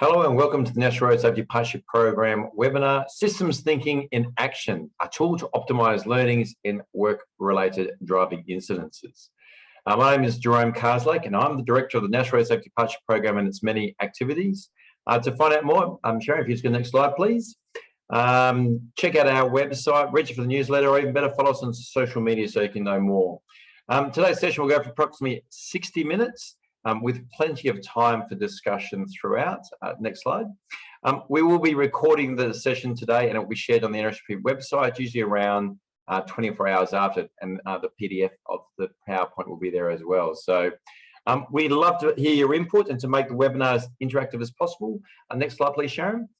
Hello and welcome to the National Road Safety Partnership Program webinar, Systems Thinking in Action, a tool to optimise learnings in work-related driving incidences. My name is Jerome Carslake and I'm the Director of the National Road Safety Partnership Program and its many activities. To find out more, Sharon, if you just go to the next slide, please. Check out our website, register for the newsletter, or even better, follow us on social media so you can know more. Today's session will go for approximately 60 minutes. With plenty of time for discussion throughout. Next slide. We will be recording the session today and it will be shared on the NRSP website, usually around 24 hours after, and the PDF of the PowerPoint will be there as well. So we'd love to hear your input and to make the webinar as interactive as possible. Next slide, please, Sharon.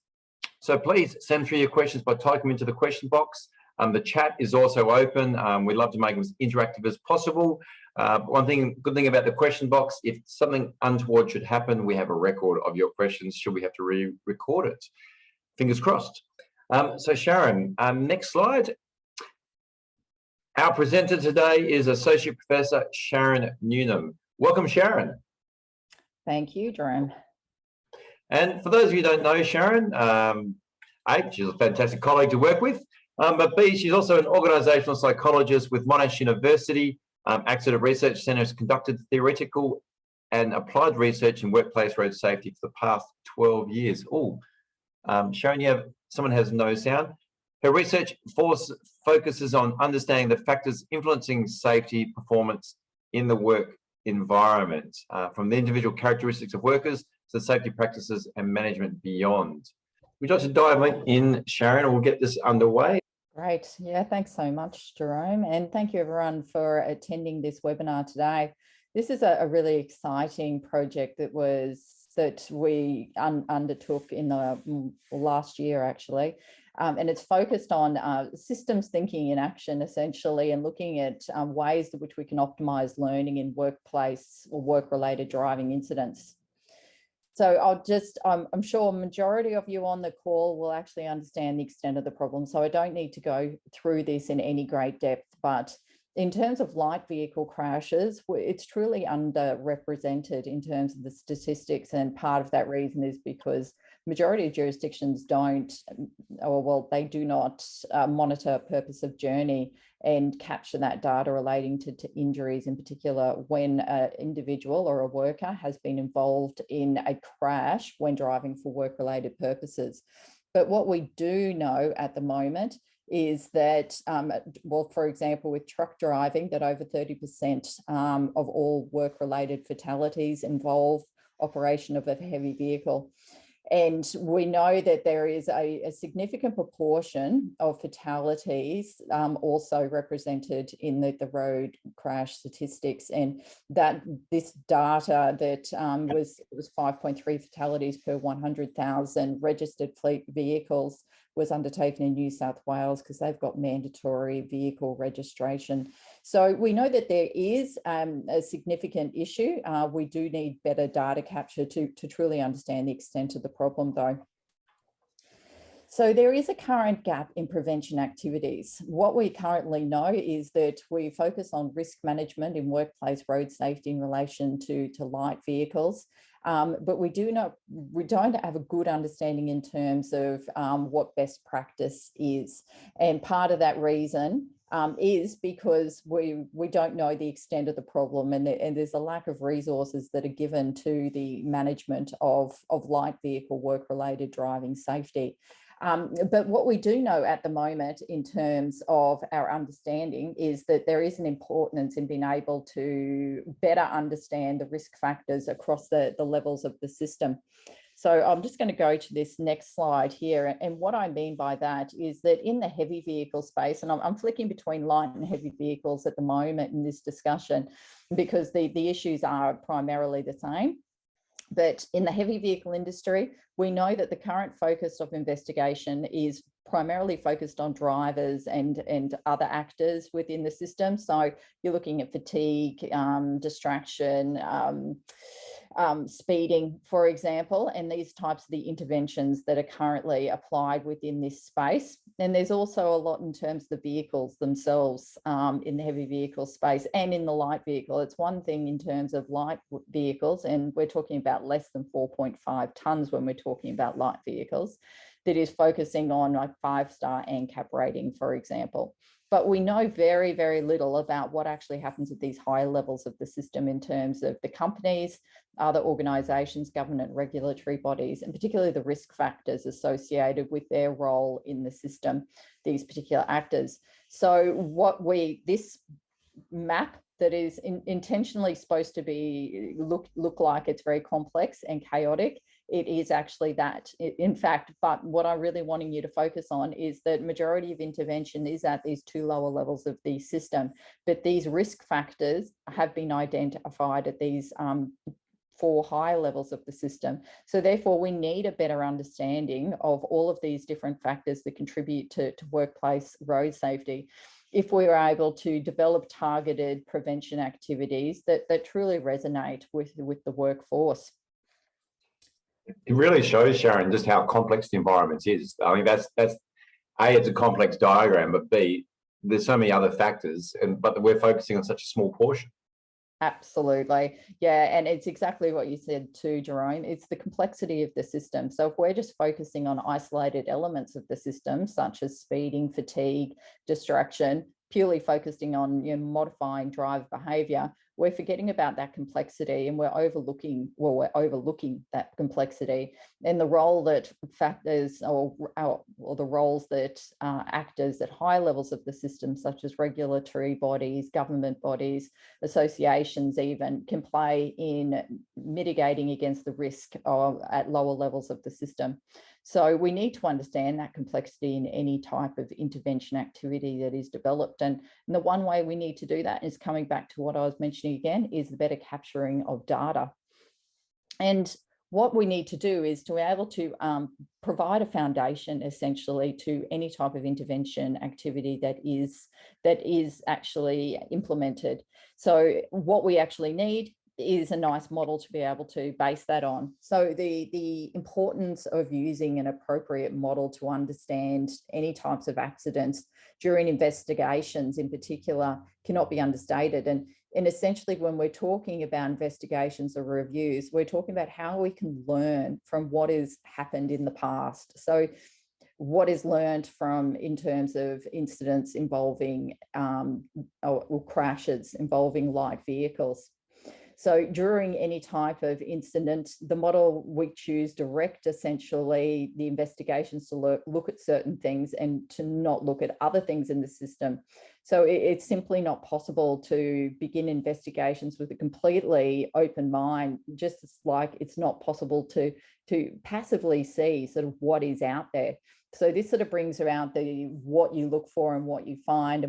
So please send through your questions by typing them into the question box. The chat is also open. We'd love to make them as interactive as possible. Good thing about the question box, if something untoward should happen, we have a record of your questions should we have to re-record it. Fingers crossed. So Sharon, next slide. Our presenter today is Associate Professor Sharon Newnham. Welcome, Sharon. Thank you, Jerome. And for those of you who don't know Sharon, A, she's a fantastic colleague to work with, but B, she's also an organisational psychologist with Monash University. Accident Research Centre has conducted theoretical and applied research in workplace road safety for the past 12 years. Sharon, someone has no sound. Her research focuses on understanding the factors influencing safety performance in the work environment, from the individual characteristics of workers to safety practices and management beyond. We'd like to dive in, Sharon, and we'll get this underway. Great. Yeah, thanks so much, Jerome. And thank you everyone for attending this webinar today. This is a really exciting project that we undertook in the last year, actually. And it's focused on systems thinking in action, essentially, and looking at ways in which we can optimize learning in workplace or work-related driving incidents. So I'm sure a majority of you on the call will actually understand the extent of the problem. So I don't need to go through this in any great depth, but in terms of light vehicle crashes, it's truly underrepresented in terms of the statistics. And part of that reason is because majority of jurisdictions they do not monitor purpose of journey and capture that data relating to injuries, in particular when an individual or a worker has been involved in a crash when driving for work-related purposes. But what we do know at the moment is that, for example, with truck driving, that over 30% of all work-related fatalities involve operation of a heavy vehicle. And we know that there is a significant proportion of fatalities also represented in the road crash statistics, and that this data that was 5.3 fatalities per 100,000 registered fleet vehicles was undertaken in New South Wales because they've got mandatory vehicle registration. So we know that there is a significant issue. We do need better data capture to truly understand the extent of the problem, though. So there is a current gap in prevention activities. What we currently know is that we focus on risk management in workplace road safety in relation to light vehicles. But we don't have a good understanding in terms of what best practice is. And part of that reason is because we don't know the extent of the problem, and there's a lack of resources that are given to the management of light vehicle work-related driving safety. But what we do know at the moment in terms of our understanding is that there is an importance in being able to better understand the risk factors across the levels of the system. So I'm just going to go to this next slide here. And what I mean by that is that in the heavy vehicle space, and I'm flicking between light and heavy vehicles at the moment in this discussion, because the issues are primarily the same. But in the heavy vehicle industry, we know that the current focus of investigation is primarily focused on drivers and other actors within the system. So you're looking at fatigue, distraction, speeding, for example, and these types of the interventions that are currently applied within this space. And there's also a lot in terms of the vehicles themselves in the heavy vehicle space and in the light vehicle. It's one thing in terms of light vehicles, and we're talking about less than 4.5 tonnes when we're talking about light vehicles, that is focusing on like 5-star NCAP rating, for example. But we know very, very little about what actually happens at these higher levels of the system in terms of the companies, other organisations, government regulatory bodies, and particularly the risk factors associated with their role in the system, these particular actors. So this map that is intentionally supposed to be look like it's very complex and chaotic, it is actually that, in fact. But what I'm really wanting you to focus on is that majority of intervention is at these 2 lower levels of the system, but these risk factors have been identified at these 4 higher levels of the system. So therefore, we need a better understanding of all of these different factors that contribute to workplace road safety, if we are able to develop targeted prevention activities that truly resonate with the workforce. It really shows, Sharon, just how complex the environment is. I mean, that's A, it's a complex diagram, but B, there's so many other factors, but we're focusing on such a small portion. Absolutely. Yeah. And it's exactly what you said too, Jerome. It's the complexity of the system. So if we're just focusing on isolated elements of the system, such as speeding, fatigue, distraction, purely focusing on modifying driver behaviour, we're forgetting about that complexity, and we're overlooking that complexity and the role that factors or the roles that actors at high levels of the system, such as regulatory bodies, government bodies, associations even, can play in mitigating against the risk at lower levels of the system. So we need to understand that complexity in any type of intervention activity that is developed. And the one way we need to do that is coming back to what I was mentioning again, is the better capturing of data. And what we need to do is to be able to provide a foundation essentially to any type of intervention activity that is actually implemented. So what we actually need is a nice model to be able to base that on. So the importance of using an appropriate model to understand any types of accidents during investigations in particular cannot be understated. And essentially, when we're talking about investigations or reviews, we're talking about how we can learn from what has happened in the past. So what is learned from in terms of incidents involving or crashes involving light vehicles. So during any type of incident, the model we choose direct essentially the investigations to look at certain things and to not look at other things in the system. So it's simply not possible to begin investigations with a completely open mind, just like it's not possible to passively see sort of what is out there. So this sort of brings around the what you look for and what you find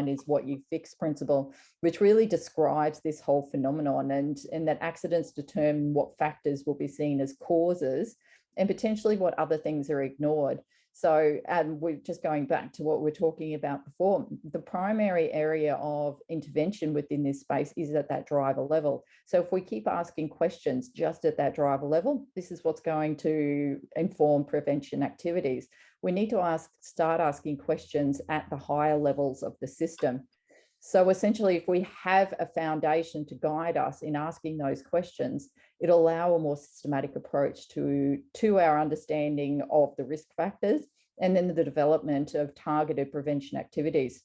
is what you fix principle, which really describes this whole phenomenon, and that accidents determine what factors will be seen as causes and potentially what other things are ignored. So we're just going back to what we're talking about before. The primary area of intervention within this space is at that driver level. So if we keep asking questions just at that driver level, this is what's going to inform prevention activities. We need to start asking questions at the higher levels of the system. So essentially, if we have a foundation to guide us in asking those questions, it'll allow a more systematic approach to our understanding of the risk factors and then the development of targeted prevention activities.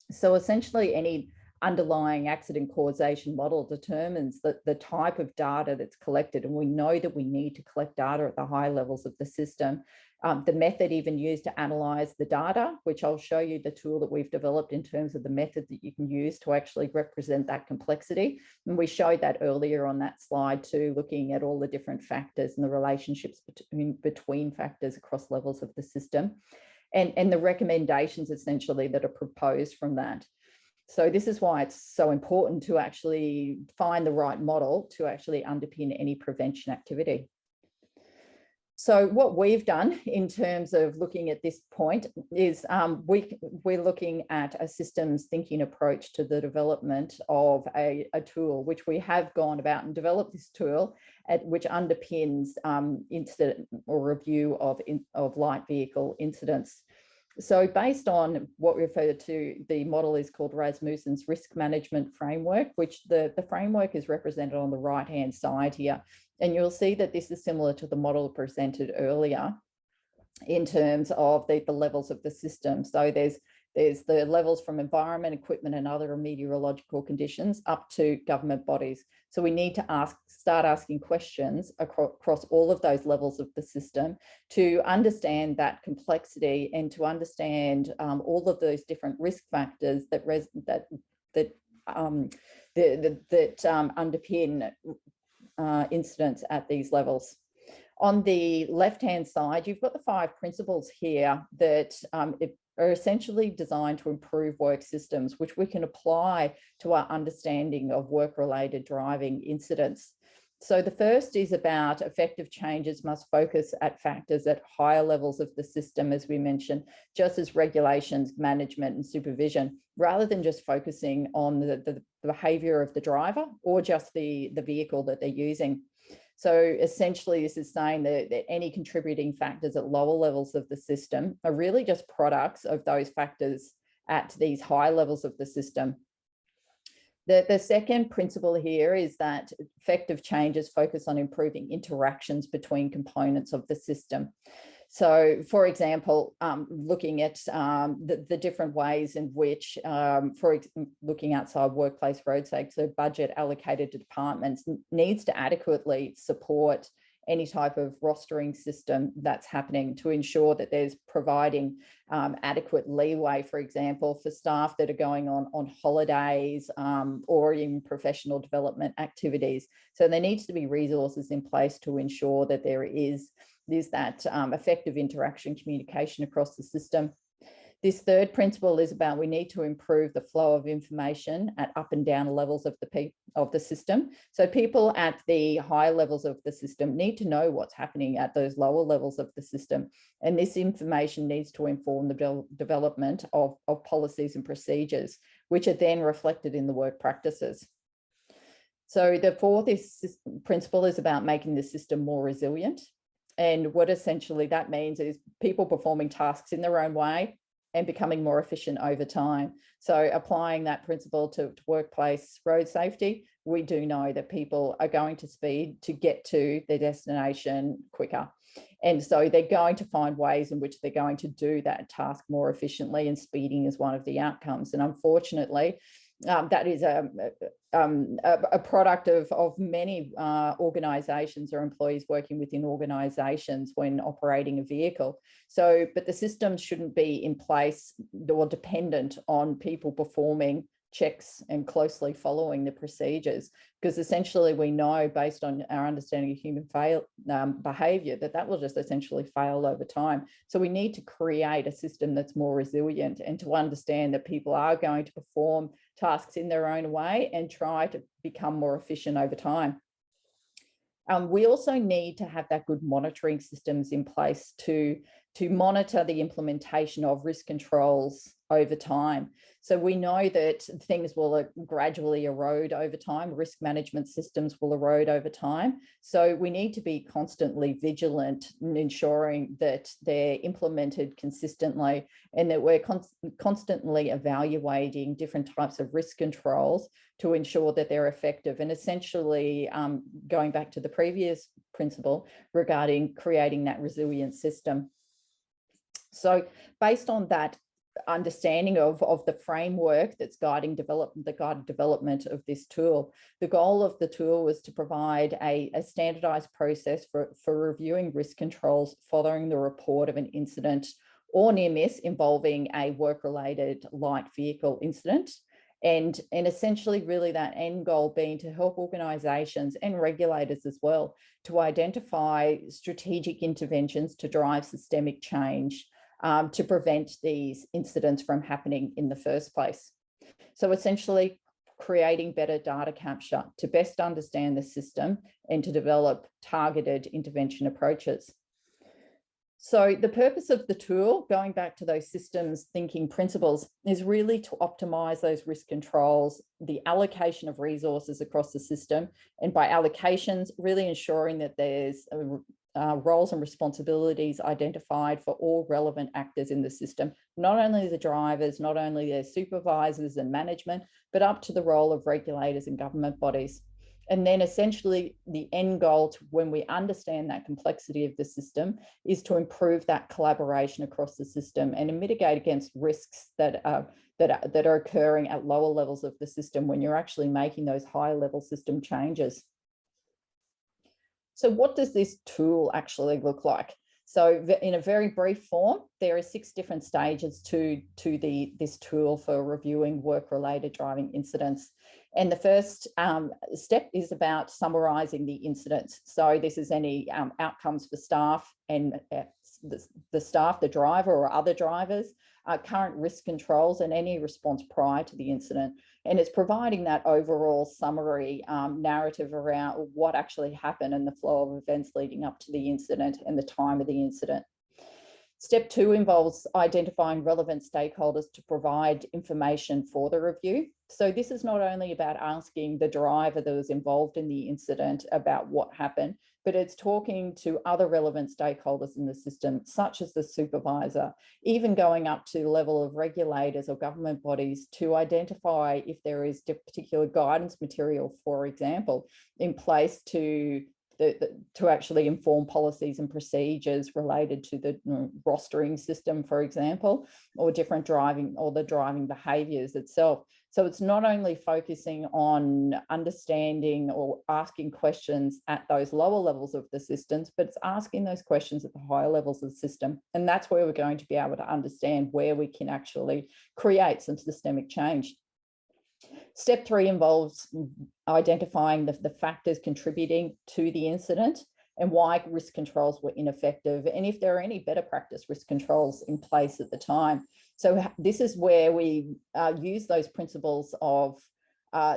So essentially, any underlying accident causation model determines the type of data that's collected, and we know that we need to collect data at the high levels of the system. The method even used to analyze the data, which I'll show you the tool that we've developed in terms of the method that you can use to actually represent that complexity. And we showed that earlier on that slide too, looking at all the different factors and the relationships between factors across levels of the system, and the recommendations essentially that are proposed from that. So this is why it's so important to actually find the right model to actually underpin any prevention activity. So what we've done in terms of looking at this point is we're looking at a systems thinking approach to the development of a tool, which we have gone about and developed this tool which underpins incident or review of light vehicle incidents. So based on what we refer to, the model is called Rasmussen's risk management framework, which the framework is represented on the right-hand side here. And you'll see that this is similar to the model presented earlier in terms of the levels of the system. So there's the levels from environment, equipment, and other meteorological conditions up to government bodies. So we need to start asking questions across all of those levels of the system to understand that complexity and to understand all of those different risk factors that underpin incidents at these levels. On the left-hand side, you've got the 5 principles here that are essentially designed to improve work systems, which we can apply to our understanding of work-related driving incidents. So the first is about effective changes must focus at factors at higher levels of the system, as we mentioned, just as regulations, management, and supervision, rather than just focusing on the behaviour of the driver or just the vehicle that they're using. So essentially, this is saying that any contributing factors at lower levels of the system are really just products of those factors at these high levels of the system. The second principle here is that effective changes focus on improving interactions between components of the system. So, for example, looking at the different ways in which, looking outside workplace road safety, so budget allocated to departments needs to adequately support any type of rostering system that's happening to ensure that there's providing adequate leeway, for example, for staff that are going on holidays or in professional development activities. So there needs to be resources in place to ensure that there's that effective interaction communication across the system. This third principle is about we need to improve the flow of information at up and down levels of the system. So people at the high levels of the system need to know what's happening at those lower levels of the system. And this information needs to inform the development of policies and procedures, which are then reflected in the work practices. So the fourth principle is about making the system more resilient. And what essentially that means is people performing tasks in their own way and becoming more efficient over time. So applying that principle to workplace road safety, we do know that people are going to speed to get to their destination quicker. And so they're going to find ways in which they're going to do that task more efficiently, and speeding is one of the outcomes. And unfortunately, that is a product of many organisations or employees working within organisations when operating a vehicle. So, but the systems shouldn't be in place or dependent on people performing checks and closely following the procedures, because essentially we know, based on our understanding of human behaviour, that will just essentially fail over time. So we need to create a system that's more resilient, and to understand that people are going to perform tasks in their own way and try to become more efficient over time. We also need to have that good monitoring systems in place to monitor the implementation of risk controls over time. So we know that things will gradually erode over time. Risk management systems will erode over time. So we need to be constantly vigilant in ensuring that they're implemented consistently, and that we're constantly evaluating different types of risk controls to ensure that they're effective. And essentially, going back to the previous principle regarding creating that resilient system. So based on that understanding of the framework that's guiding development of this tool, the goal of the tool was to provide a standardized process for reviewing risk controls following the report of an incident or near miss involving a work-related light vehicle incident. And essentially really that end goal being to help organisations and regulators as well to identify strategic interventions to drive systemic change to prevent these incidents from happening in the first place. So essentially creating better data capture to best understand the system and to develop targeted intervention approaches. So the purpose of the tool, going back to those systems thinking principles, is really to optimize those risk controls, the allocation of resources across the system, and by allocations, really ensuring that there's roles and responsibilities identified for all relevant actors in the system, not only the drivers, not only their supervisors and management, but up to the role of regulators and government bodies. And then essentially the end goal when we understand that complexity of the system is to improve that collaboration across the system and to mitigate against risks that are occurring at lower levels of the system when you're actually making those higher level system changes. So what does this tool actually look like? So in a very brief form, there are 6 different stages to this tool for reviewing work-related driving incidents. And the first step is about summarising the incidents. So this is any outcomes for staff and the staff, the driver or other drivers, current risk controls and any response prior to the incident. And it's providing that overall summary narrative around what actually happened and the flow of events leading up to the incident and the time of the incident. Step 2 involves identifying relevant stakeholders to provide information for the review. So this is not only about asking the driver that was involved in the incident about what happened, but it's talking to other relevant stakeholders in the system, such as the supervisor, even going up to the level of regulators or government bodies to identify if there is particular guidance material, for example, in place to actually inform policies and procedures related to the rostering system, for example, or different driving or the driving behaviours itself. So it's not only focusing on understanding or asking questions at those lower levels of the systems, but it's asking those questions at the higher levels of the system. And that's where we're going to be able to understand where we can actually create some systemic change. Step 3 involves identifying the factors contributing to the incident and why risk controls were ineffective, and if there are any better practice risk controls in place at the time. So this is where we use those principles of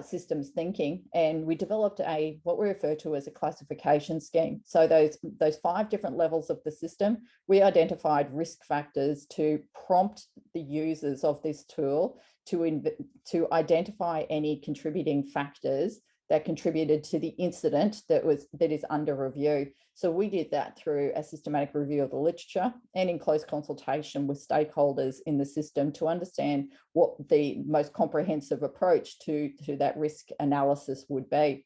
systems thinking, and we developed what we refer to as a classification scheme. So those 5 different levels of the system, we identified risk factors to prompt the users of this tool to identify any contributing factors that contributed to the incident that is under review. So we did that through a systematic review of the literature and in close consultation with stakeholders in the system to understand what the most comprehensive approach to that risk analysis would be.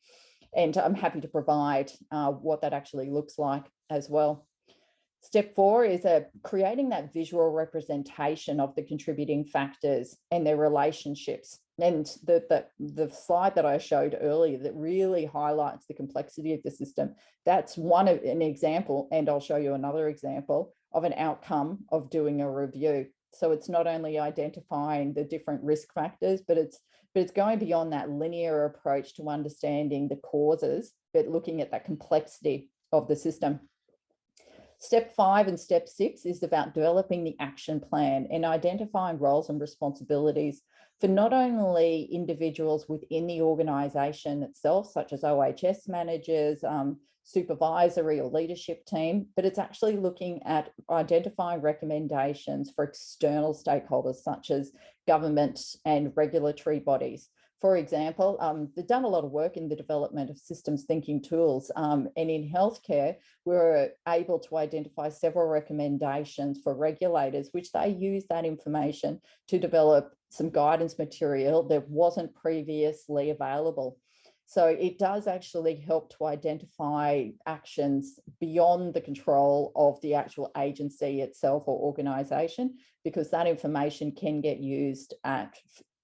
And I'm happy to provide what that actually looks like as well. Step 4 is creating that visual representation of the contributing factors and their relationships. And the slide that I showed earlier that really highlights the complexity of the system, that's an example, and I'll show you another example of an outcome of doing a review. So it's not only identifying the different risk factors, but it's going beyond that linear approach to understanding the causes, but looking at that complexity of the system. Step 5 and step 6 is about developing the action plan and identifying roles and responsibilities for not only individuals within the organisation itself, such as OHS managers, supervisory or leadership team, but it's actually looking at identifying recommendations for external stakeholders, such as government and regulatory bodies. For example, they've done a lot of work in the development of systems thinking tools, and in healthcare, we were able to identify several recommendations for regulators, which they use that information to develop some guidance material that wasn't previously available. So it does actually help to identify actions beyond the control of the actual agency itself or organisation, because that information can get used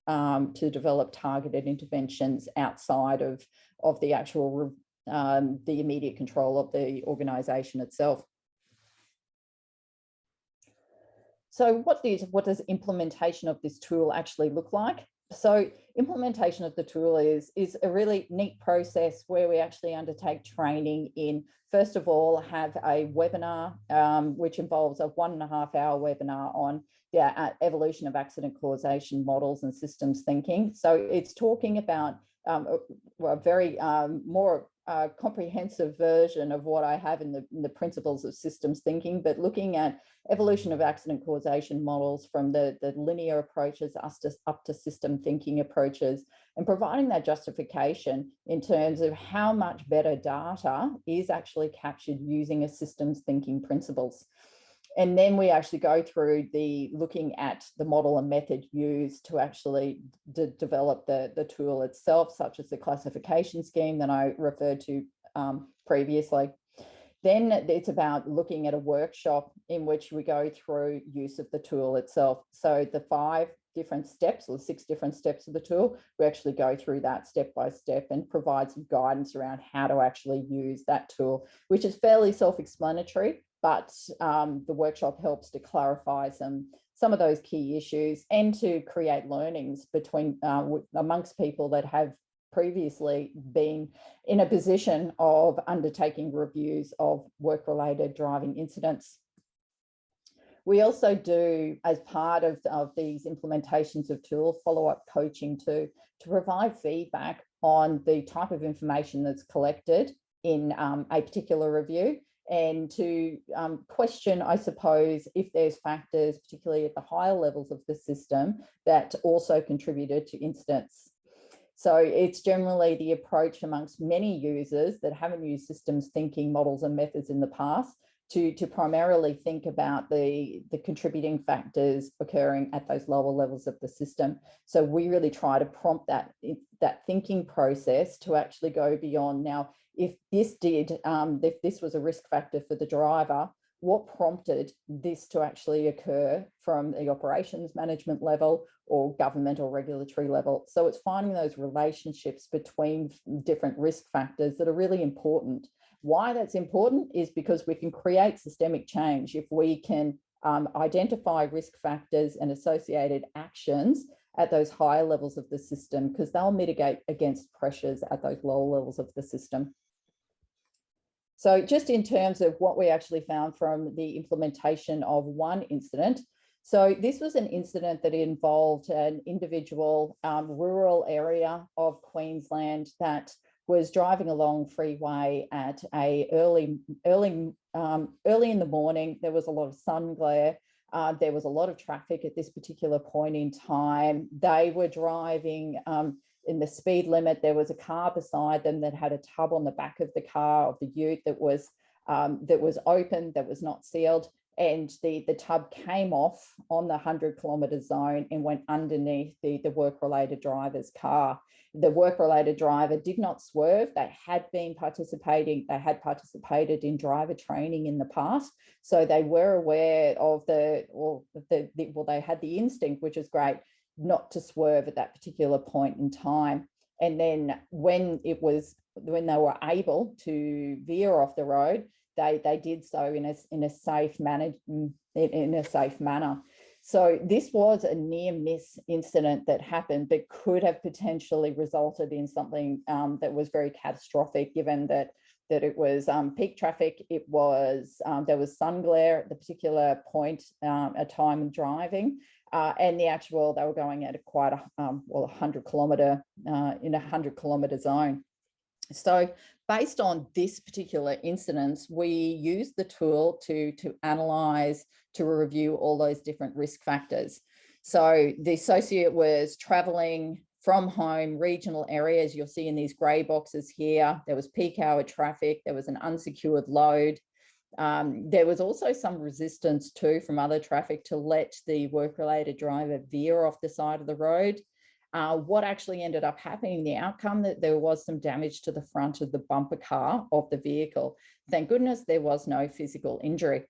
to develop targeted interventions outside of the actual the immediate control of the organisation itself. So what does implementation of this tool actually look like? So implementation of the tool is a really neat process where we actually undertake training in, first of all, have a webinar, which involves a 1.5-hour webinar on the evolution of accident causation models and systems thinking. So it's talking about a very more comprehensive version of what I have in the principles of systems thinking, but looking at evolution of accident causation models from the linear approaches up to system thinking approaches, and providing that justification in terms of how much better data is actually captured using a systems thinking principles. And then we actually go through looking at the model and method used to actually develop the tool itself, such as the classification scheme that I referred to previously. Then it's about looking at a workshop in which we go through use of the tool itself. So the 5 different steps or 6 different steps of the tool, we actually go through that step by step and provide some guidance around how to actually use that tool, which is fairly self-explanatory, but the workshop helps to clarify some of those key issues and to create learnings between amongst people that have previously been in a position of undertaking reviews of work-related driving incidents. We also do, as part of these implementations of tool, follow-up coaching to provide feedback on the type of information that's collected in a particular review, and to question, I suppose, if there's factors, particularly at the higher levels of the system, that also contributed to incidents. So it's generally the approach amongst many users that haven't used systems thinking models and methods in the past to primarily think about the contributing factors occurring at those lower levels of the system. So we really try to prompt that thinking process to actually go beyond. Now, if this was a risk factor for the driver, what prompted this to actually occur from the operations management level or government or regulatory level? So it's finding those relationships between different risk factors that are really important. Why that's important is because we can create systemic change if we can identify risk factors and associated actions at those higher levels of the system, because they'll mitigate against pressures at those lower levels of the system. So just in terms of what we actually found from the implementation of one incident. So this was an incident that involved an individual rural area of Queensland that was driving along freeway at early in the morning. There was a lot of sun glare. There was a lot of traffic at this particular point in time. They were driving in the speed limit. There was a car beside them that had a tub on the back of the car, of the ute, that was open, that was not sealed. And the tub came off on the 100-kilometre zone and went underneath the work-related driver's car. The work-related driver did not swerve. They had participated in driver training in the past. So they were aware of they had the instinct, which is great, not to swerve at that particular point in time. And then when they were able to veer off the road, they did so in a safe manner. So this was a near miss incident that happened, but could have potentially resulted in something that was very catastrophic, given that it was peak traffic. It was there was sun glare at the particular point, a time of driving, and they were going at quite a 100-kilometre in a 100-kilometre zone. So based on this particular incident, we used the tool to analyse, to review all those different risk factors. So the associate was travelling from home, regional areas. You'll see in these grey boxes here, there was peak hour traffic, there was an unsecured load. There was also some resistance too from other traffic to let the work-related driver veer off the side of the road. What actually ended up happening, the outcome, that there was some damage to the front of the bumper car of the vehicle. Thank goodness there was no physical injury.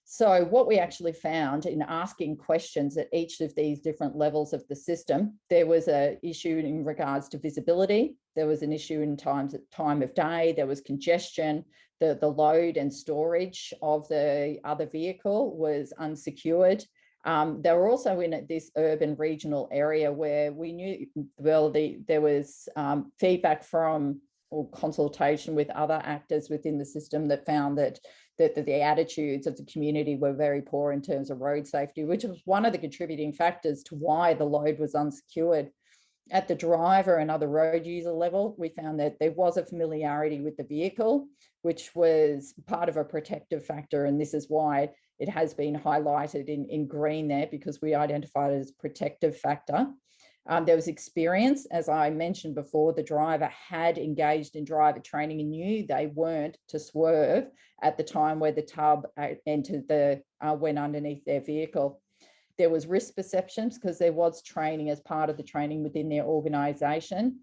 So what we actually found in asking questions at each of these different levels of the system, there was an issue in regards to visibility. There was an issue in time of day. There was congestion. The load and storage of the other vehicle was unsecured. They were also in this urban regional area where we knew, well, there was feedback from or consultation with other actors within the system that found that the attitudes of the community were very poor in terms of road safety, which was one of the contributing factors to why the load was unsecured. At the driver and other road user level, we found that there was a familiarity with the vehicle, which was part of a protective factor. And this is why it has been highlighted in green there, because we identified it as protective factor. There was experience, as I mentioned before, the driver had engaged in driver training and knew they weren't to swerve at the time where the tub went underneath their vehicle. There was risk perceptions because there was training as part of the training within their organisation.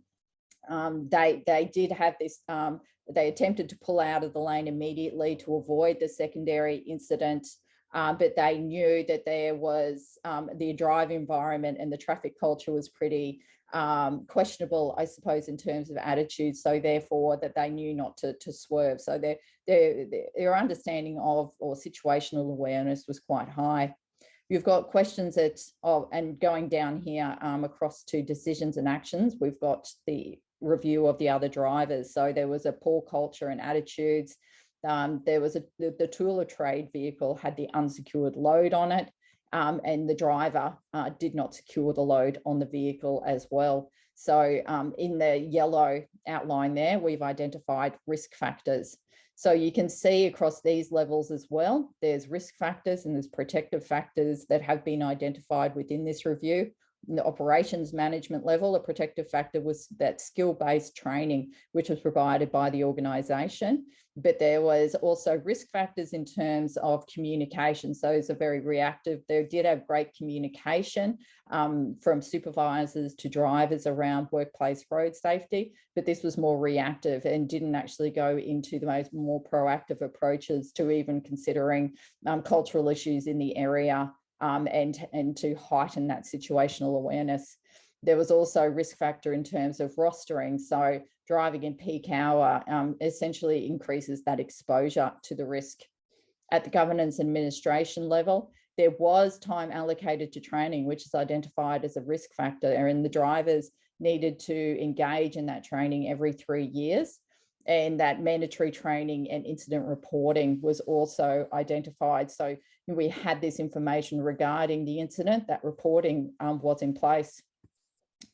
They did have this, they attempted to pull out of the lane immediately to avoid the secondary incident. But they knew that there was the drive environment and the traffic culture was pretty questionable, I suppose, in terms of attitude. So therefore, that they knew not to swerve. So their understanding of or situational awareness was quite high. You've got questions that, and going down here across to decisions and actions, we've got the review of the other drivers. So there was a poor culture and attitudes. There was the tool of trade vehicle had the unsecured load on it, and the driver did not secure the load on the vehicle as well. So in the yellow outline there, we've identified risk factors. So you can see across these levels as well, there's risk factors and there's protective factors that have been identified within this review. In the operations management level, a protective factor was that skill-based training, which was provided by the organisation. But there was also risk factors in terms of communication. So it's a very reactive. They did have great communication from supervisors to drivers around workplace road safety, but this was more reactive and didn't actually go into the more proactive approaches to even considering cultural issues in the area. And to heighten that situational awareness. There was also risk factor in terms of rostering. So driving in peak hour essentially increases that exposure to the risk. At the governance administration level, there was time allocated to training, which is identified as a risk factor, and the drivers needed to engage in that training every 3 years. And that mandatory training and incident reporting was also identified. So we had this information regarding the incident, that reporting was in place.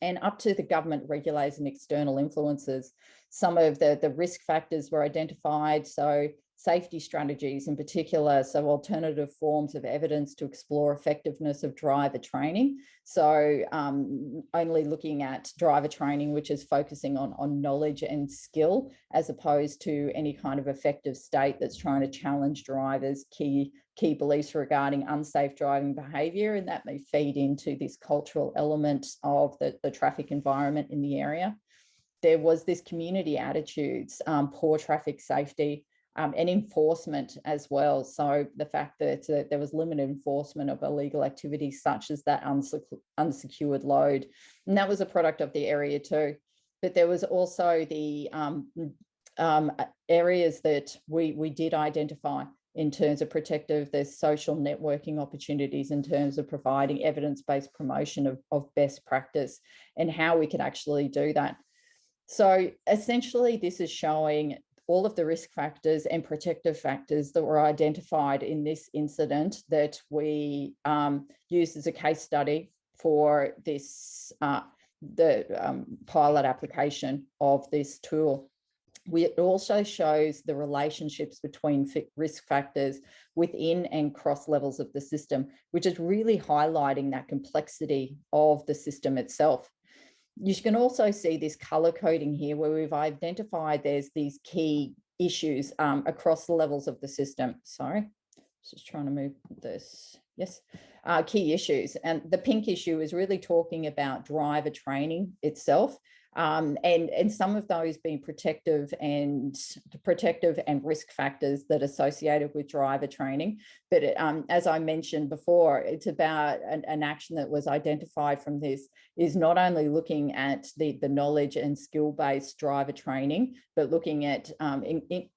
And up to the government regulators and external influences, some of the risk factors were identified. So safety strategies in particular, so alternative forms of evidence to explore effectiveness of driver training. So only looking at driver training, which is focusing on knowledge and skill, as opposed to any kind of effective state that's trying to challenge drivers' key beliefs regarding unsafe driving behaviour, and that may feed into this cultural element of the traffic environment in the area. There was this community attitudes, poor traffic safety, and enforcement as well. So the fact that there was limited enforcement of illegal activities such as that unsecured load, and that was a product of the area too. But there was also the areas that we did identify in terms of protective, there's social networking opportunities in terms of providing evidence-based promotion of best practice and how we can actually do that. So essentially this is showing all of the risk factors and protective factors that were identified in this incident that we used as a case study for this, pilot application of this tool. It also shows the relationships between risk factors within and cross levels of the system, which is really highlighting that complexity of the system itself. You can also see this color coding here where we've identified there's these key issues across the levels of the system. Sorry, just trying to move this. Yes, key issues. And the pink issue is really talking about driver training itself. And some of those being protective and risk factors that are associated with driver training. But as I mentioned before, it's about an action that was identified from this is not only looking at the knowledge and skill-based driver training, but looking at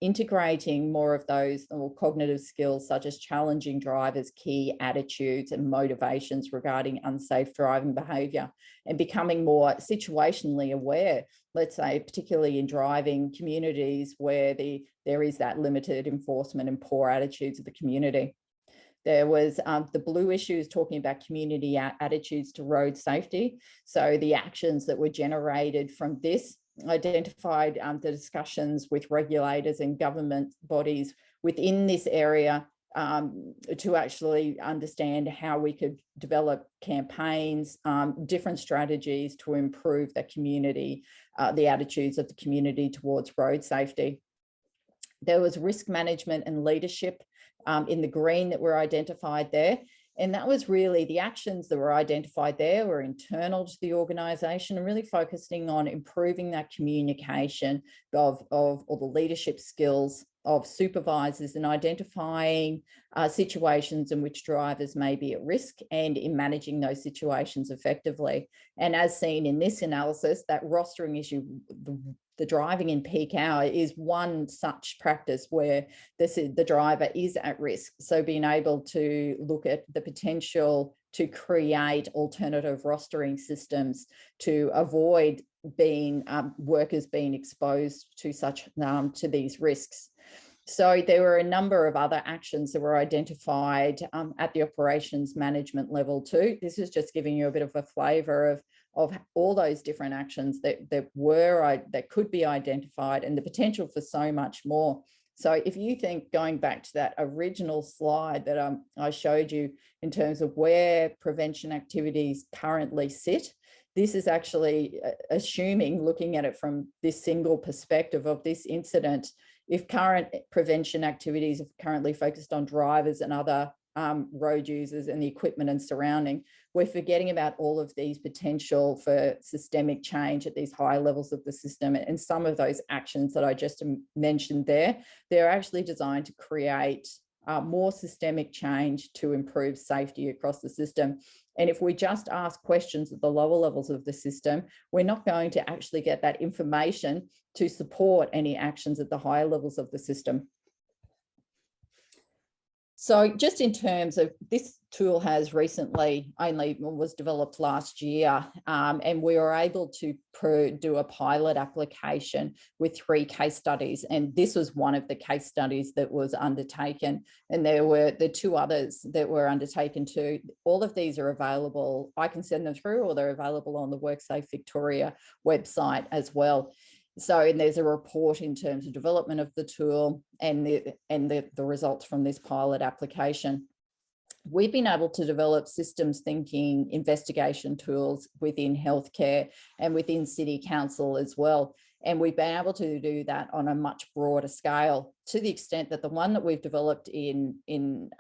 integrating more of those cognitive skills such as challenging drivers' key attitudes and motivations regarding unsafe driving behaviour, and becoming more situationally aware, let's say, particularly in driving communities where there is that limited enforcement and poor attitudes of the community. There was the blue issue is talking about community attitudes to road safety. So the actions that were generated from this identified the discussions with regulators and government bodies within this area to actually understand how we could develop campaigns, different strategies to improve the community, the attitudes of the community towards road safety. There was risk management and leadership in the green that were identified there. And that was really the actions that were identified there were internal to the organisation and really focusing on improving that communication of all the leadership skills of supervisors and identifying situations in which drivers may be at risk and in managing those situations effectively. And as seen in this analysis, that rostering issue, the driving in peak hour is one such practice where the driver is at risk. So being able to look at the potential to create alternative rostering systems to avoid workers being exposed to to these risks. So there were a number of other actions that were identified at the operations management level too. This is just giving you a bit of a flavour of all those different actions that could be identified and the potential for so much more. So if you think, going back to that original slide that I showed you in terms of where prevention activities currently sit, this is actually assuming, looking at it from this single perspective of this incident, if current prevention activities are currently focused on drivers and other road users and the equipment and surrounding, we're forgetting about all of these potential for systemic change at these higher levels of the system. And some of those actions that I just mentioned there, they're actually designed to create more systemic change to improve safety across the system. And if we just ask questions at the lower levels of the system, we're not going to actually get that information to support any actions at the higher levels of the system. So just in terms of this tool has recently was developed last year, and we were able to do a pilot application with 3 case studies. And this was one of the case studies that was undertaken. And there were the 2 others that were undertaken too. All of these are available. I can send them through, or they're available on the WorkSafe Victoria website as well. So there's a report in terms of development of the tool and the results from this pilot application. We've been able to develop systems thinking investigation tools within healthcare and within City Council as well. And we've been able to do that on a much broader scale, to the extent that the one that we've developed in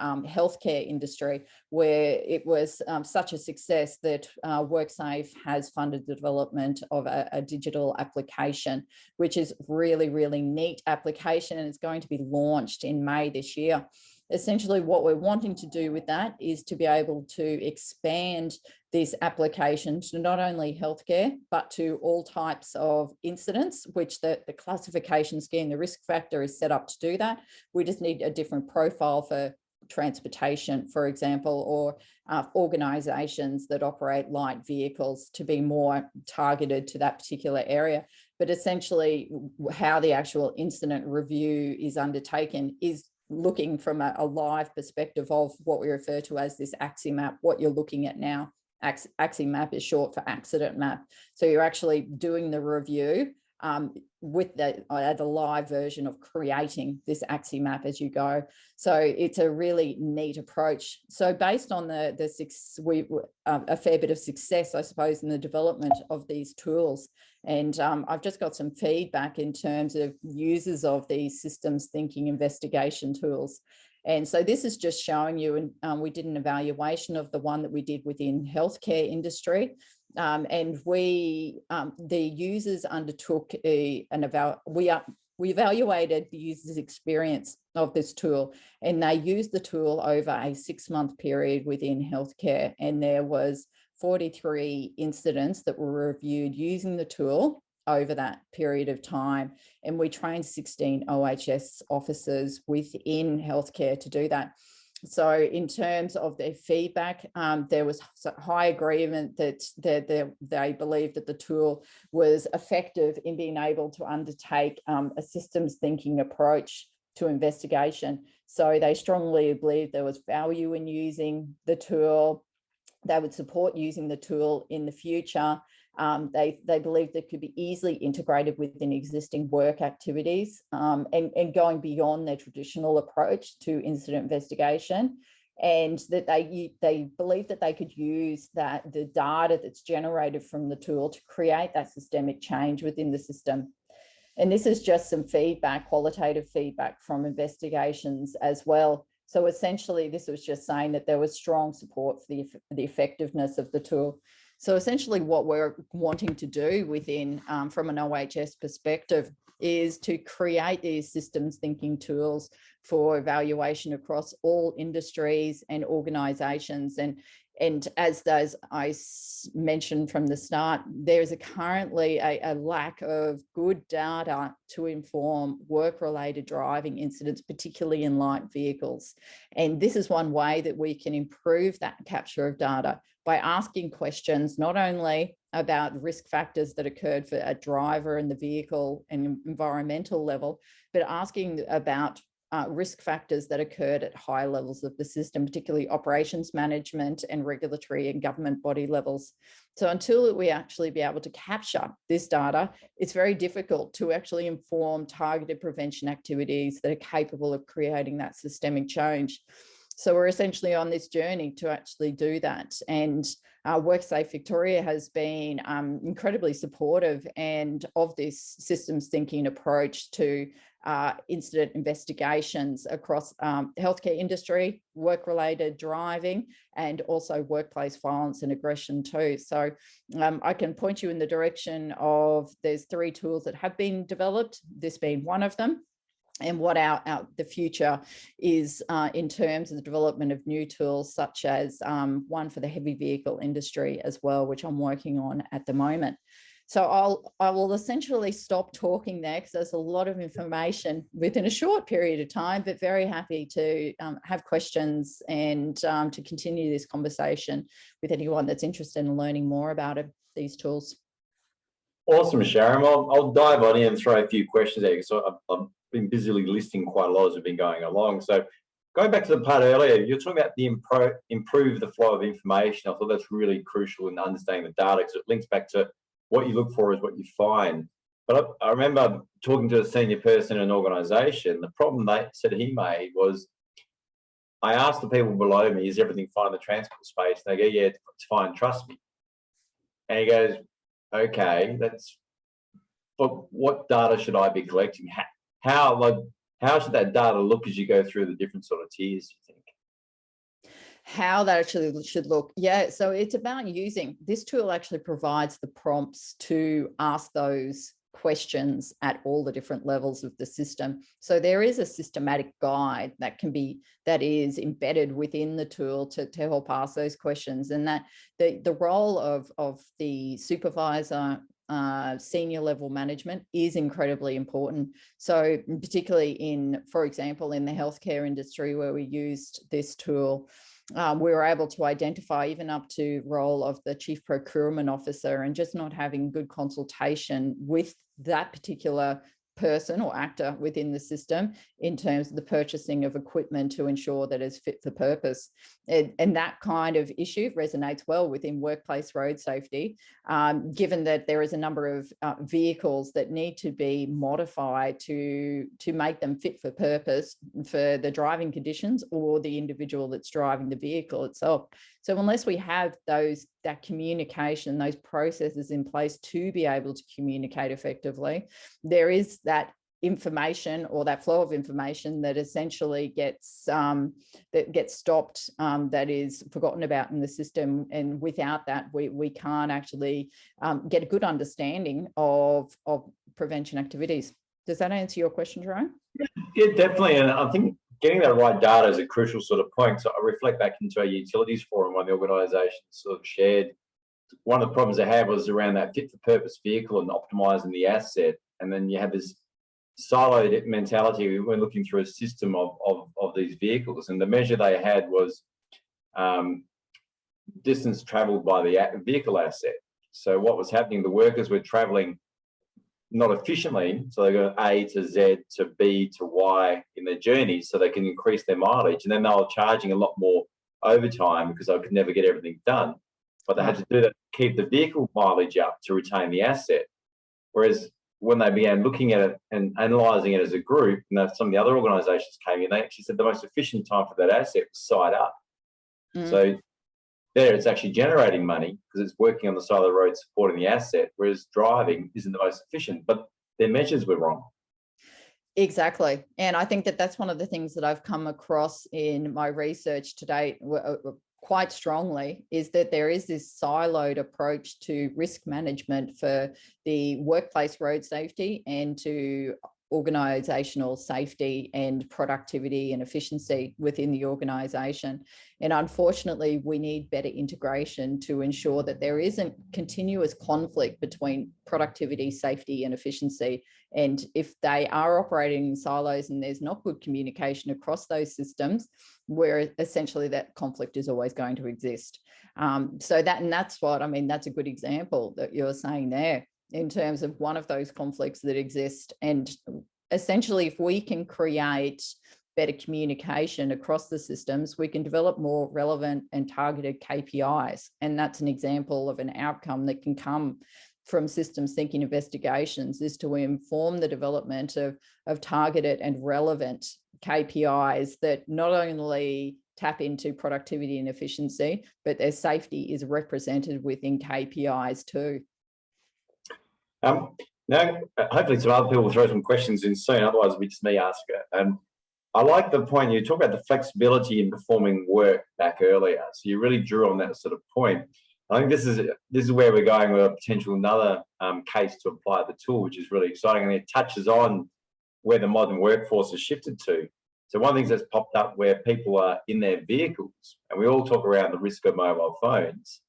healthcare industry, where it was such a success that WorkSafe has funded the development of a digital application, which is really, really neat application, and it's going to be launched in May this year. Essentially, what we're wanting to do with that is to be able to expand this application to not only healthcare, but to all types of incidents, which the classification scheme, the risk factor is set up to do that. We just need a different profile for transportation, for example, or organisations that operate light vehicles to be more targeted to that particular area. But essentially, how the actual incident review is undertaken is looking from a live perspective of what we refer to as this AXI map, what you're looking at now. AXI map is short for accident map. So you're actually doing the review with the live version of creating this AXI map as you go. So it's a really neat approach. So based on a fair bit of success, I suppose, in the development of these tools. And I've just got some feedback in terms of users of these systems thinking investigation tools. And so this is just showing you, and we did an evaluation of the one that we did within healthcare industry. And the users undertook we evaluated the user's experience of this tool, and they used the tool over a 6-month period within healthcare. And there was 43 incidents that were reviewed using the tool over that period of time. And we trained 16 OHS officers within healthcare to do that. So in terms of their feedback, there was high agreement that they believed that the tool was effective in being able to undertake a systems thinking approach to investigation. So they strongly believed there was value in using the tool. They would support using the tool in the future. They believed it could be easily integrated within existing work activities, and going beyond their traditional approach to incident investigation. And that they believe that they could use the data that's generated from the tool to create that systemic change within the system. And this is just some feedback, qualitative feedback from investigations as well. So essentially, this was just saying that there was strong support for the effectiveness of the tool. So essentially what we're wanting to do within, from an OHS perspective, is to create these systems thinking tools for evaluation across all industries and organisations. And as I mentioned from the start, there's currently a lack of good data to inform work-related driving incidents, particularly in light vehicles. And this is one way that we can improve that capture of data by asking questions not only about risk factors that occurred for a driver and the vehicle and environmental level, but asking about risk factors that occurred at high levels of the system, particularly operations management and regulatory and government body levels. So until we actually be able to capture this data, it's very difficult to actually inform targeted prevention activities that are capable of creating that systemic change. So we're essentially on this journey to actually do that. And WorkSafe Victoria has been incredibly supportive and of this systems thinking approach to incident investigations across the healthcare industry, work-related driving, and also workplace violence and aggression too. So I can point you in the direction of, there's 3 tools that have been developed, this being one of them. And what the future is in terms of the development of new tools, such as one for the heavy vehicle industry as well, which I'm working on at the moment. So I will essentially stop talking there because there's a lot of information within a short period of time, but very happy to have questions and to continue this conversation with anyone that's interested in learning more about these tools. Awesome, Sharon. I'll dive on in and throw a few questions there, because I've been busily listing quite a lot as we've been going along. So going back to the part earlier, you're talking about the improve the flow of information. I thought that's really crucial in understanding the data, because it links back to what you look for is what you find. But I remember talking to a senior person in an organisation, the problem they said he made was, I asked the people below me, is everything fine in the transport space? And they go, yeah, it's fine, trust me. And he goes, okay, but what data should I be collecting? How should that data look as you go through the different sort of tiers, do you think? How that actually should look. Yeah, so it's about using, this tool actually provides the prompts to ask those questions at all the different levels of the system. So there is a systematic guide that is embedded within the tool to help ask those questions, and that the role of the supervisor, senior level management is incredibly important. So particularly for example, in the healthcare industry where we used this tool, we were able to identify even up to role of the chief procurement officer, and just not having good consultation with that particular person or actor within the system in terms of the purchasing of equipment to ensure that it's fit for purpose. And that kind of issue resonates well within workplace road safety, given that there is a number of vehicles that need to be modified to make them fit for purpose for the driving conditions or the individual that's driving the vehicle itself. So unless we have that communication, those processes in place to be able to communicate effectively, there is that information or that flow of information that essentially gets stopped, that is forgotten about in the system. And without that, we can't actually get a good understanding of prevention activities. Does that answer your question, Jerome? Yeah, definitely. And I think getting that right data is a crucial sort of point. So I reflect back into our utilities forum, one of the organisations sort of shared. One of the problems they had was around that fit for purpose vehicle and optimising the asset. And then you have this siloed mentality when looking through a system of these vehicles. And the measure they had was distance travelled by the vehicle asset. So what was happening, the workers were travelling not efficiently, so they go A to Z to B to Y in their journeys, so they can increase their mileage. And then they were charging a lot more overtime because I could never get everything done. But they had to do that to keep the vehicle mileage up to retain the asset. Whereas when they began looking at it and analysing it as a group, and some of the other organisations came in, they actually said the most efficient time for that asset was side up. So there it's actually generating money because it's working on the side of the road supporting the asset, whereas driving isn't the most efficient, but their measures were wrong. Exactly. And I think that that's one of the things that I've come across in my research to date quite strongly, is that there is this siloed approach to risk management for the workplace road safety and to organisational safety and productivity and efficiency within the organisation. And unfortunately, we need better integration to ensure that there isn't continuous conflict between productivity, safety and efficiency. And if they are operating in silos and there's not good communication across those systems, where essentially that conflict is always going to exist. That's what, I mean, that's a good example that you're saying there, in terms of one of those conflicts that exist. And essentially, if we can create better communication across the systems, we can develop more relevant and targeted KPIs. And that's an example of an outcome that can come from systems thinking investigations, is to inform the development of targeted and relevant KPIs that not only tap into productivity and efficiency, but their safety is represented within KPIs too. Now, hopefully some other people will throw some questions in soon, otherwise it'll be just me asking it. I like the point you talk about, the flexibility in performing work back earlier. So you really drew on that sort of point. I think this is where we're going with a potential another case to apply the tool, which is really exciting, and it touches on where the modern workforce has shifted to. So one of the things that's popped up where people are in their vehicles, and we all talk around the risk of mobile phones,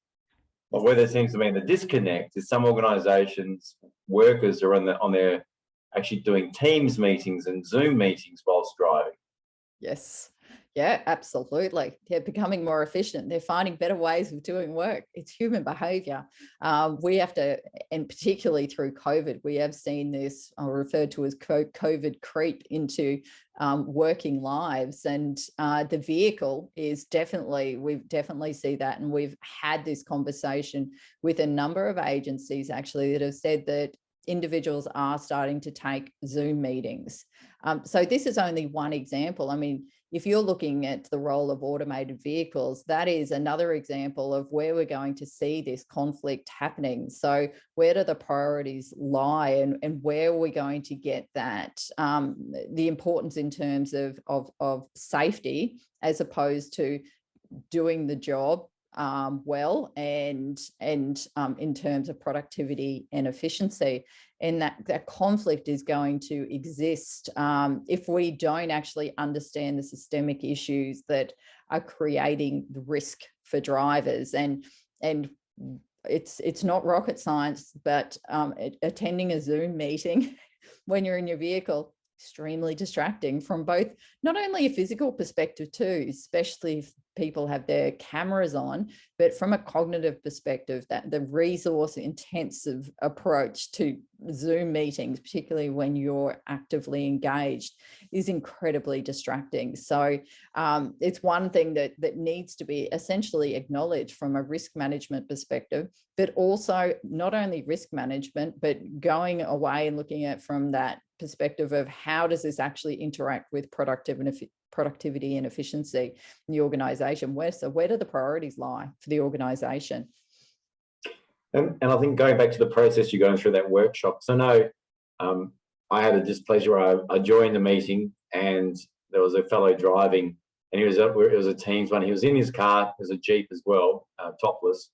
but where there seems to be the disconnect is some organisations, workers are on their actually doing Teams meetings and Zoom meetings whilst driving. Yes. Yeah, absolutely. They're becoming more efficient. They're finding better ways of doing work. It's human behaviour. We have to, and particularly through COVID, we have seen this referred to as COVID creep into working lives. And the vehicle is we definitely see that. And we've had this conversation with a number of agencies actually that have said that individuals are starting to take Zoom meetings. So this is only one example. I mean, if you're looking at the role of automated vehicles, that is another example of where we're going to see this conflict happening. So where do the priorities lie, and where are we going to get that, the importance in terms of safety as opposed to doing the job well and in terms of productivity and efficiency. And that conflict is going to exist if we don't actually understand the systemic issues that are creating the risk for drivers. And it's not rocket science, but attending a Zoom meeting when you're in your vehicle, extremely distracting from both, not only a physical perspective too, especially if people have their cameras on, but from a cognitive perspective, that the resource intensive approach to Zoom meetings, particularly when you're actively engaged, is incredibly distracting. So it's one thing that needs to be essentially acknowledged from a risk management perspective, but also not only risk management, but going away and looking at from that perspective of how does this actually interact with productivity and efficiency in the organisation. Where do the priorities lie for the organisation? And I think going back to the process you're going through that workshop, so no, I had a displeasure. I joined the meeting and there was a fellow driving, and it was a Teams one. He was in his car. There's a Jeep as well, topless.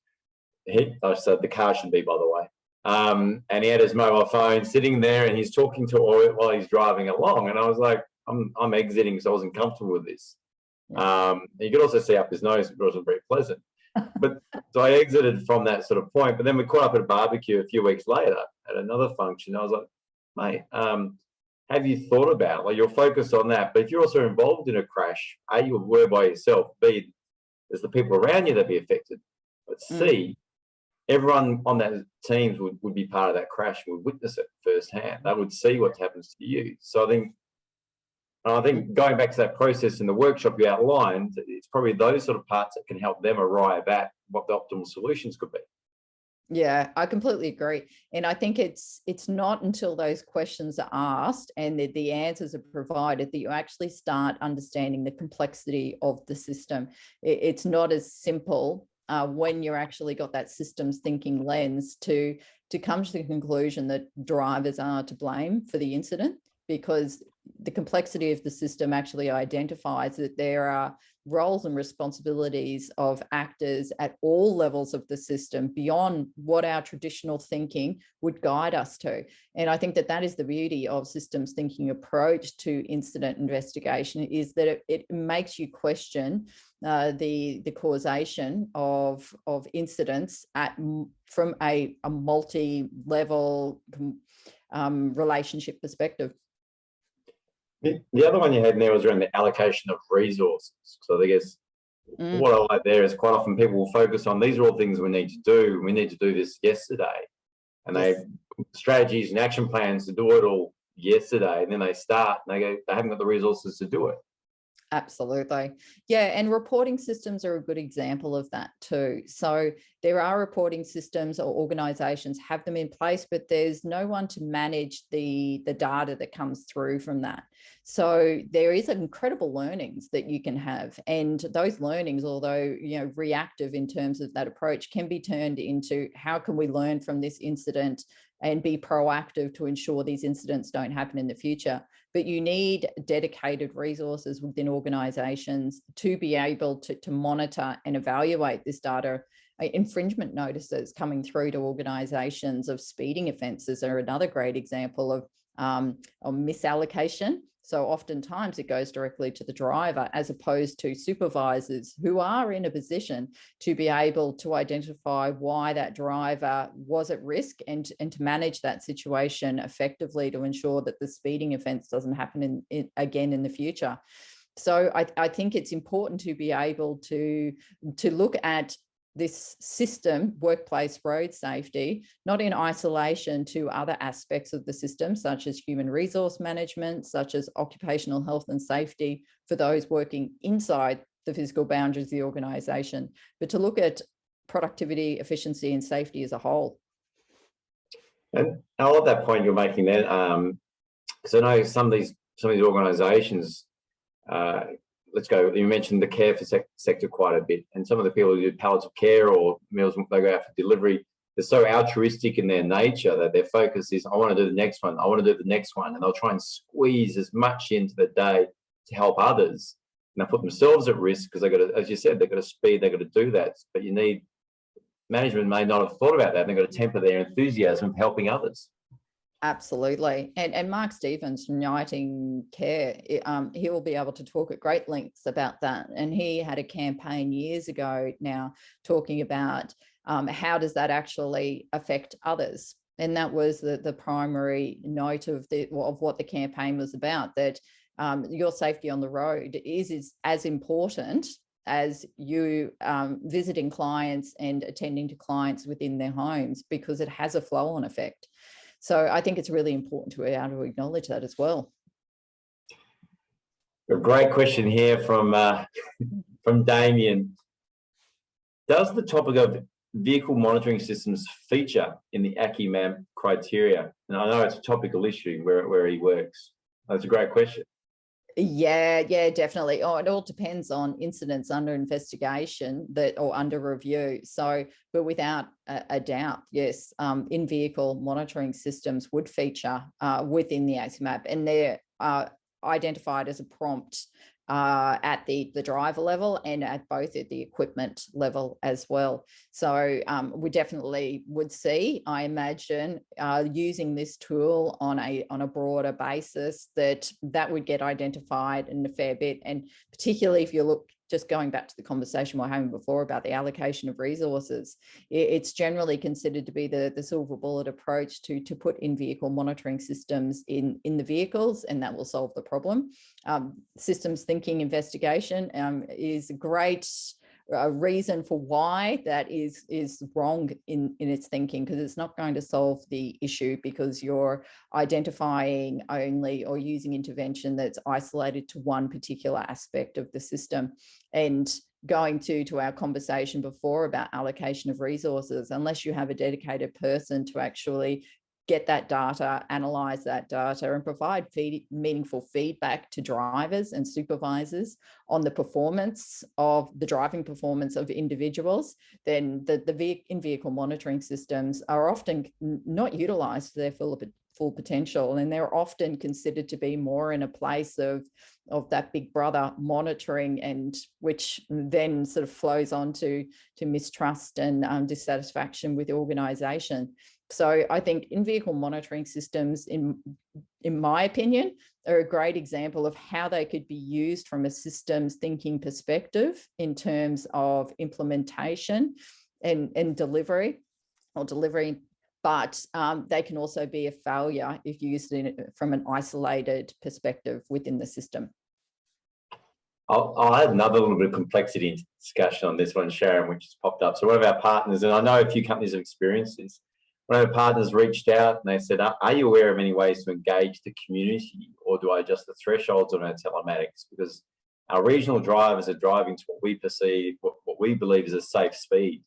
I said the car should be, by the way. And he had his mobile phone sitting there, and he's talking to it while he's driving along. And I was like, I'm exiting because I wasn't comfortable with this. You could also see up his nose, it wasn't very pleasant. But so I exited from that sort of point. But then we caught up at a barbecue a few weeks later at another function. I was like, mate, have you thought about, like, you're focused on that, but if you're also involved in a crash, A, you were by yourself, B, there's the people around you that be affected, but C, everyone on that teams would be part of that crash, would witness it firsthand. They would see what happens to you. So I think going back to that process in the workshop you outlined, it's probably those sort of parts that can help them arrive at what the optimal solutions could be. Yeah, I completely agree. And I think it's not until those questions are asked and the answers are provided that you actually start understanding the complexity of the system. It's not as simple when you're actually got that systems thinking lens to come to the conclusion that drivers are to blame for the incident, because the complexity of the system actually identifies that there are roles and responsibilities of actors at all levels of the system beyond what our traditional thinking would guide us to. And I think that that is the beauty of systems thinking approach to incident investigation, is that it makes you question the causation of incidents from a multi-level relationship perspective. The other one you had in there was around the allocation of resources. So I guess what I like there is quite often people will focus on, these are all things we need to do. We need to do this yesterday. And they strategies and action plans to do it all yesterday. And then they start and they go, they haven't got the resources to do it. Absolutely. Yeah. And reporting systems are a good example of that too. So there are reporting systems, or organizations have them in place, but there's no one to manage the data that comes through from that. So there is incredible learnings that you can have. And those learnings, although, reactive in terms of that approach, can be turned into how can we learn from this incident and be proactive to ensure these incidents don't happen in the future. But you need dedicated resources within organizations to be able to monitor and evaluate this data. Infringement notices coming through to organizations of speeding offences are another great example of misallocation. So oftentimes it goes directly to the driver, as opposed to supervisors who are in a position to be able to identify why that driver was at risk and to manage that situation effectively to ensure that the speeding offence doesn't happen again in the future. So I think it's important to be able to look at this system, workplace road safety, not in isolation to other aspects of the system, such as human resource management, such as occupational health and safety for those working inside the physical boundaries of the organisation, but to look at productivity, efficiency and safety as a whole. And I love that point you're making there, because I know some of these organisations, you mentioned the care sector quite a bit, and some of the people who do palliative care or meals, they go out for delivery, they're so altruistic in their nature that their focus is, I want to do the next one, I want to do the next one, and they'll try and squeeze as much into the day to help others, and they put themselves at risk because they've got to, as you said, they've got to speed, they've got to do that. But management may not have thought about that, and they've got to temper their enthusiasm for helping others. Absolutely. And Mark Stevens from Uniting Care, he will be able to talk at great lengths about that. And he had a campaign years ago now talking about how does that actually affect others. And that was the primary note of what the campaign was about, that your safety on the road is as important as you visiting clients and attending to clients within their homes, because it has a flow-on effect. So I think it's really important to be able to acknowledge that as well. A great question here from Damien. Does the topic of vehicle monitoring systems feature in the AccuMAP criteria? And I know it's a topical issue where he works. That's a great question. Yeah, definitely. It all depends on incidents under investigation or under review. So, but without a doubt, yes, in-vehicle monitoring systems would feature within the AccuMAP, and they're identified as a prompt at the driver level and at both at the equipment level as well. So we definitely would see, I imagine, using this tool on a broader basis, that would get identified in a fair bit. And particularly if you look, just going back to the conversation we were having before about the allocation of resources, it's generally considered to be the silver bullet approach to put in-vehicle monitoring systems in the vehicles, and that will solve the problem. Systems thinking investigation is a great reason for why that is wrong in its thinking, because it's not going to solve the issue, because you're identifying only or using intervention that's isolated to one particular aspect of the system. And going to our conversation before about allocation of resources, unless you have a dedicated person to actually get that data, analyze that data, and provide meaningful feedback to drivers and supervisors on the performance of the driving performance of individuals, then the in-vehicle monitoring systems are often not utilized to their full potential, and they're often considered to be more in a place of that big brother monitoring, and which then sort of flows on to mistrust and dissatisfaction with the organization. So I think in-vehicle monitoring systems, in my opinion, are a great example of how they could be used from a systems thinking perspective in terms of implementation and delivery, but they can also be a failure if used from an isolated perspective within the system. I'll add another little bit of complexity into discussion on this one, Sharon, which has popped up. So one of our partners, and I know a few companies have experienced this, one of our partners reached out and they said, are you aware of any ways to engage the community, or do I adjust the thresholds on our telematics? Because our regional drivers are driving to what we perceive, what we believe is a safe speed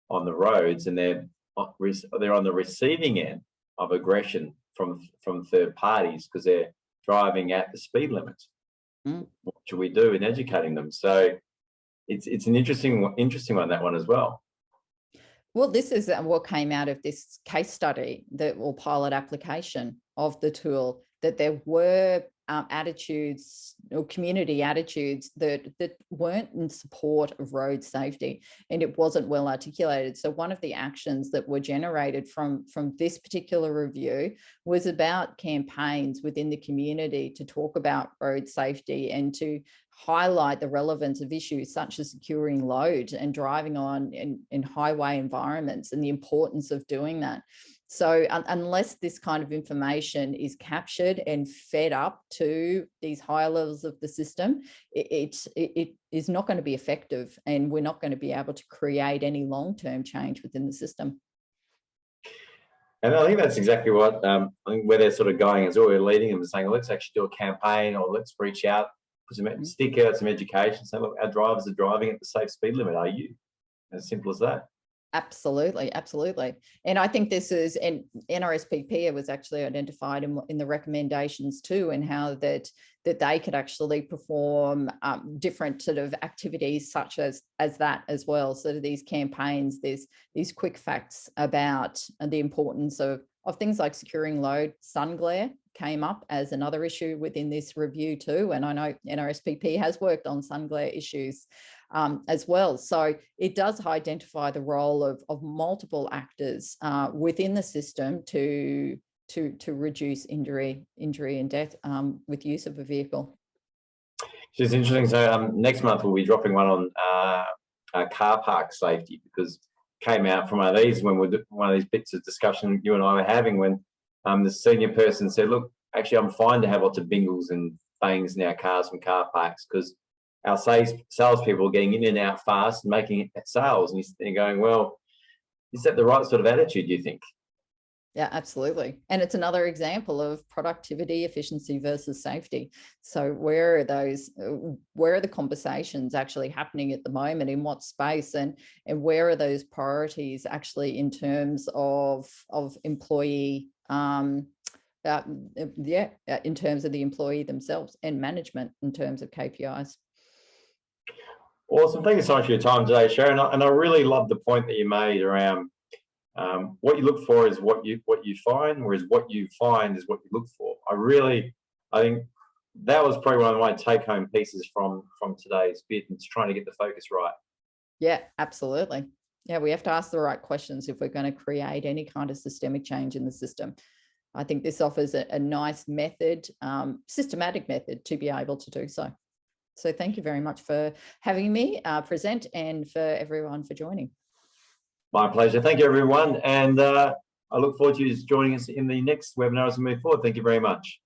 on the roads, and they're on the receiving end of aggression from third parties because they're driving at the speed limit. What should we do in educating them? So it's an interesting one, that one as well. Well, this is what came out of this case study, or pilot application of the tool, that there were attitudes or community attitudes that weren't in support of road safety, and it wasn't well articulated. So one of the actions that were generated from this particular review was about campaigns within the community to talk about road safety and to highlight the relevance of issues such as securing load and driving on in highway environments, and the importance of doing that. So unless this kind of information is captured and fed up to these higher levels of the system, it is not going to be effective, and we're not going to be able to create any long-term change within the system. And I think that's exactly what I think where they're sort of going as well. We're leading them and saying, let's actually do a campaign, or let's reach out, put some stick out some education, say, look, our drivers are driving at the safe speed limit. Are you? As simple as that. Absolutely, absolutely. And I think this is, and NRSPP was actually identified in the recommendations too, and how that they could actually perform different sort of activities such as that as well. So these campaigns, there's these quick facts about the importance of things like securing load. Sun glare came up as another issue within this review too. And I know NRSPP has worked on sun glare issues as well. So it does identify the role of multiple actors within the system to reduce injury and death with use of a vehicle. It's interesting. So next month we'll be dropping one on car park safety, because it came out from one of these bits of discussion you and I were having, when the senior person said, look, actually I'm fine to have lots of bingles and things in our cars from car parks, because our salespeople are getting in and out fast and making sales. And you're going, well, is that the right sort of attitude, do you think? Yeah, absolutely. And it's another example of productivity, efficiency versus safety. So where are the conversations actually happening at the moment, in what space, and where are those priorities actually in terms of employee, in terms of the employee themselves, and management in terms of KPIs. Awesome. Thank you so much for your time today, Sharon. And I really love the point that you made around what you look for is what you find, whereas what you find is what you look for. I think that was probably one of my take-home pieces from today's bit, and it's trying to get the focus right. Yeah, absolutely. Yeah, we have to ask the right questions if we're going to create any kind of systemic change in the system. I think this offers a nice method, systematic method to be able to do so. So thank you very much for having me present, and for everyone for joining. My pleasure. Thank you, everyone. And I look forward to you joining us in the next webinar as we move forward. Thank you very much.